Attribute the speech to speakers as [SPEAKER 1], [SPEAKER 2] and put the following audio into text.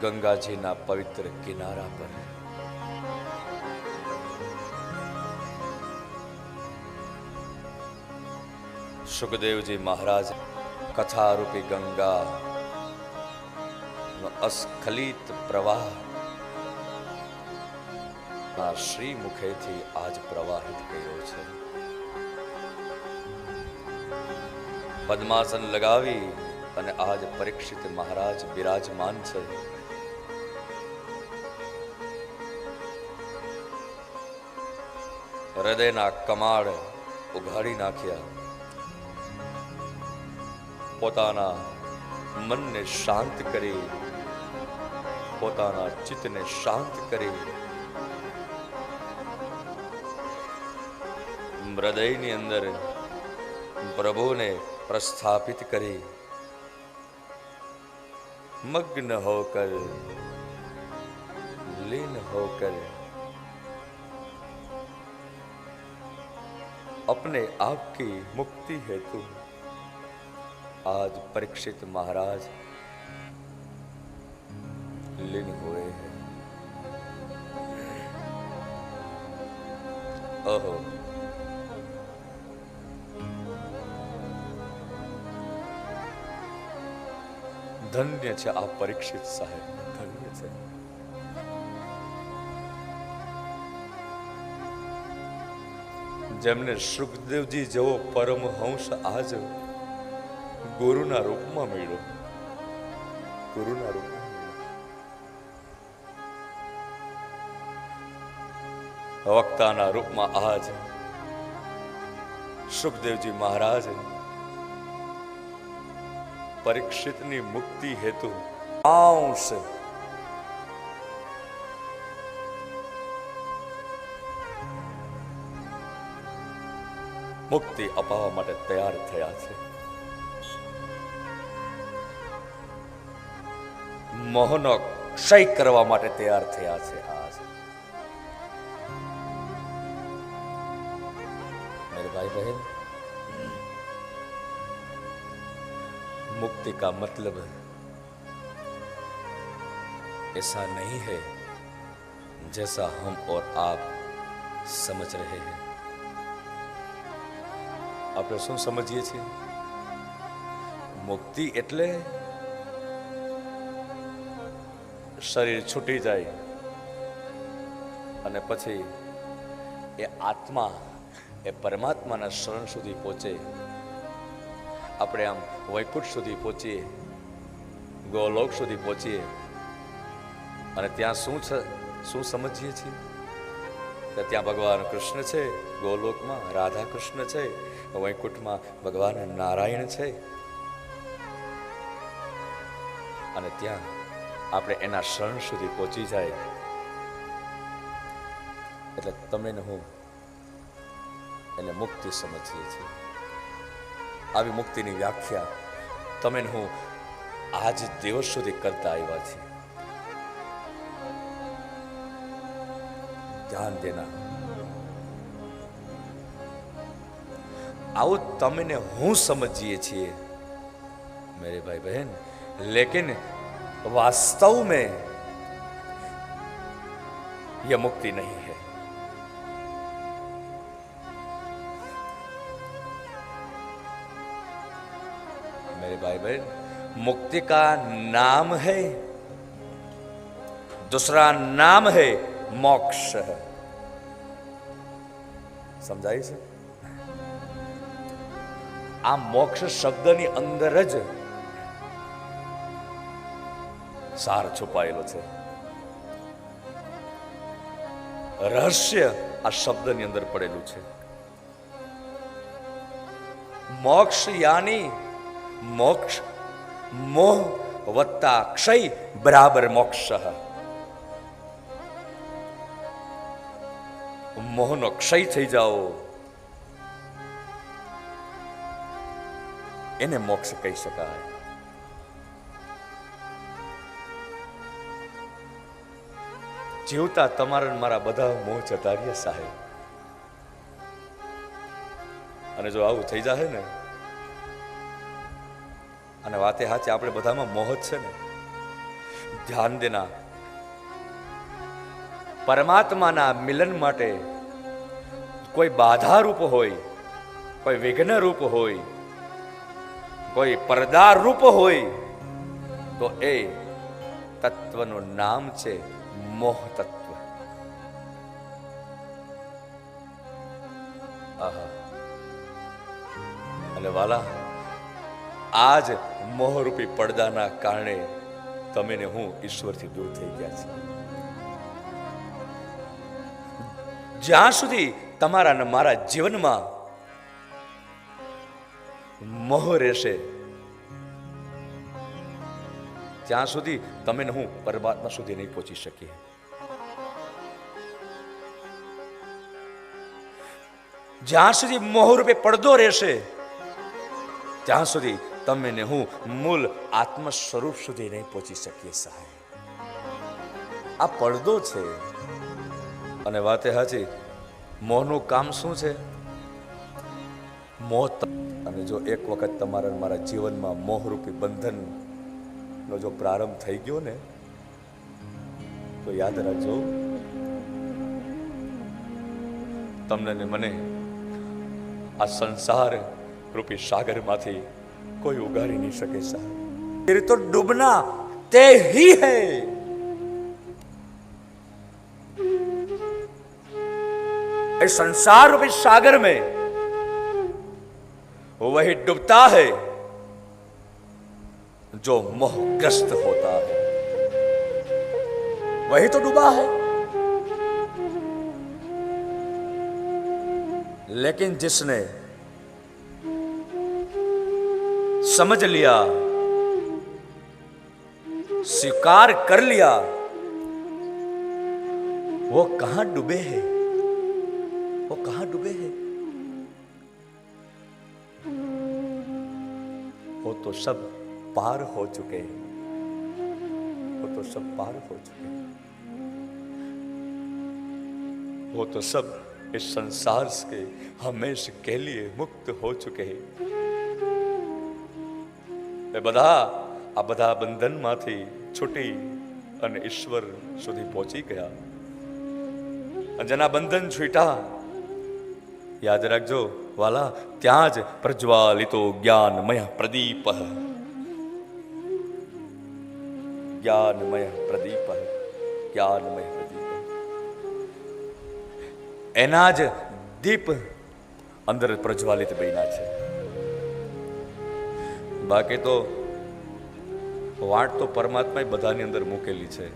[SPEAKER 1] ગંગાજીના પવિત્ર કિનારા પર સુખદેવજી મહારાજ કથારૂપી ગંગા અસ્ખલિત પ્રવાહ શ્રી મુખેથી આજ પ્રવાહિત કર્યો છે. પદ્માસન લગાવી અને આજ પરીક્ષિત મહારાજ બિરાજમાન છે. હૃદયના કમાડ ઉઘાડી નાખ્યા, પોતાના મનને શાંત કરી, પોતાના ચિત્તને શાંત કરી, હૃદયની અંદર પ્રભુને પ્રસ્થાપિત કરી, मग्न होकर लीन होकर अपने आप की मुक्ति हेतु आज परीक्षित महाराज लीन हुए हैं. ओहो, ધન્ય છે આ પરીક્ષિત સાહેબ, ધન્ય છે. જેમને સુખદેવજી જેવો પરમહંસ આજ ગુરુના રૂપમાં મળ્યો, ગુરુના રૂપમાં મળ્યો. વક્તાના રૂપમાં આજ સુખદેવજી મહારાજ પરીક્ષિતની મુક્તિ હેતુ આવશે. મુક્તિ અપાવવા માટે તૈયાર થયા છે. મોહનો ક્ષય કરવા માટે તૈયાર થયા છે. આજ मेरे भाई बहन, मुक्ति का मतलब ऐसा नहीं है जैसा हम और आप समझ रहे हैं. આપણે શું સમજીએ છીએ? મુક્તિ એટલે શરીર છૂટી જાય અને પછી એ આત્મા એ પરમાત્માના શરણ સુધી પહોંચે. આપણે આમ વૈકુંઠ સુધી પહોંચીએ, ગોલોક સુધી પહોંચીએ અને ત્યાં શું સમજીએ છીએ કે ત્યાં ભગવાન કૃષ્ણ છે, ગોલોકમાં રાધા કૃષ્ણ છે, વૈકુંઠમાં ભગવાન નારાયણ છે. અને ત્યાં આપણે એના શરણ સુધી પહોંચી જાય એટલે તમે ને હું એને મુક્તિ સમજીએ છીએ. આવી મુક્તિની વ્યાખ્યા તમે હું આજ દિવસ સુધી કરતા આવ્યા છીએ. ધ્યાન દેના. આવું તમે ને હું સમજીએ છીએ मेरे भाई बहन, लेकिन वास्तव में यह मुक्ति नहीं है. मेरे भाई बहन, मुक्ति का नाम है, दूसरा नाम है मोक्ष. समझाई છે? આ મોક્ષ શબ્દની અંદર જ સાર છુપાયેલો છે. રહસ્ય આ શબ્દની અંદર પડેલું છે. મોક્ષ યાની મોક્ષ મોહ વત્તા ક્ષય બરાબર મોક્ષ. મોહનો ક્ષય થઈ જાઓ એને મોક્ષ કહી શકાય. જીવતા તમારા મારા બધા મોહ જતા રહ્યા સાહેબ. અને જો આવું થઈ જાય ને, અને વાતે સાચે આપણે બધામાં મોહ જ છે ને, ધ્યાન દેના, પરમાત્માના મિલન માટે કોઈ બાધા રૂપ હોય, કોઈ વિઘ્ન રૂપ હોય, કોઈ પડદાર રૂપ હોય, તો એ તત્વનું નામ છે મોહ તત્વ. આહા. અને વાલા, આજ મોહરૂપી પડદાના કારણે તમે ને હું ઈશ્વરથી દૂર થઈ ગયા છે. જ્યાં સુધી તમારા ને મારા જીવનમાં મોહ રહેશે, ત્યાં સુધી તમે ને હું પરમાત્મા સુધી નહીં પહોંચી શકીએ. જ્યાં સુધી મોહરૂપે પડદો રહેશે, ત્યાં સુધી તમે ને હું મૂળ આત્મ સ્વરૂપ સુધી નહીં પહોંચી શકીએ. સાહેબ, આ પડદો છે. અને વાતે હાચી, મોહનું કામ શું છે? મોહ. અને જો એક વખત તમારા મારા જીવનમાં મોહરૂપી બંધન નો જો પ્રારંભ થઈ ગયો ને, તો યાદ રાખજો, તમને ને મને આ સંસાર રૂપી સાગરમાંથી કોઈ ઉગારી નહીં શકે. સાહેબ, फिर तो डूबना ते ही है. इस संसार रूपी सागर में वही डूबता है जो मोहग्रस्त होता है. वही तो डूबा है. लेकिन जिसने समझ लिया, स्वीकार कर लिया, वो कहां डूबे हैं, वो कहां डूबे हैं? वो तो सब पार हो चुके हैं, वो तो सब पार हो चुके हैं, वो तो सब इस संसार से हमेशा के लिए मुक्त हो चुके हैं. આ બધા બંધનમાંથી છૂટી અને ઈશ્વર સુધી પહોંચી ગયા. અને જેના બંધન છૂટા, યાદ રાખજો વાલા, ત્યાં જ પ્રજ્વાલિતો જ્ઞાનમય પ્રદીપ, જ્ઞાનમય પ્રદીપ, જ્ઞાનમય પ્રદીપ, એના જ દીપ અંદર પ્રજ્વાલિત બન્યા છે. બાકી તો વાટ તો પરમાત્માએ બધાની અંદર મૂકેલી છે.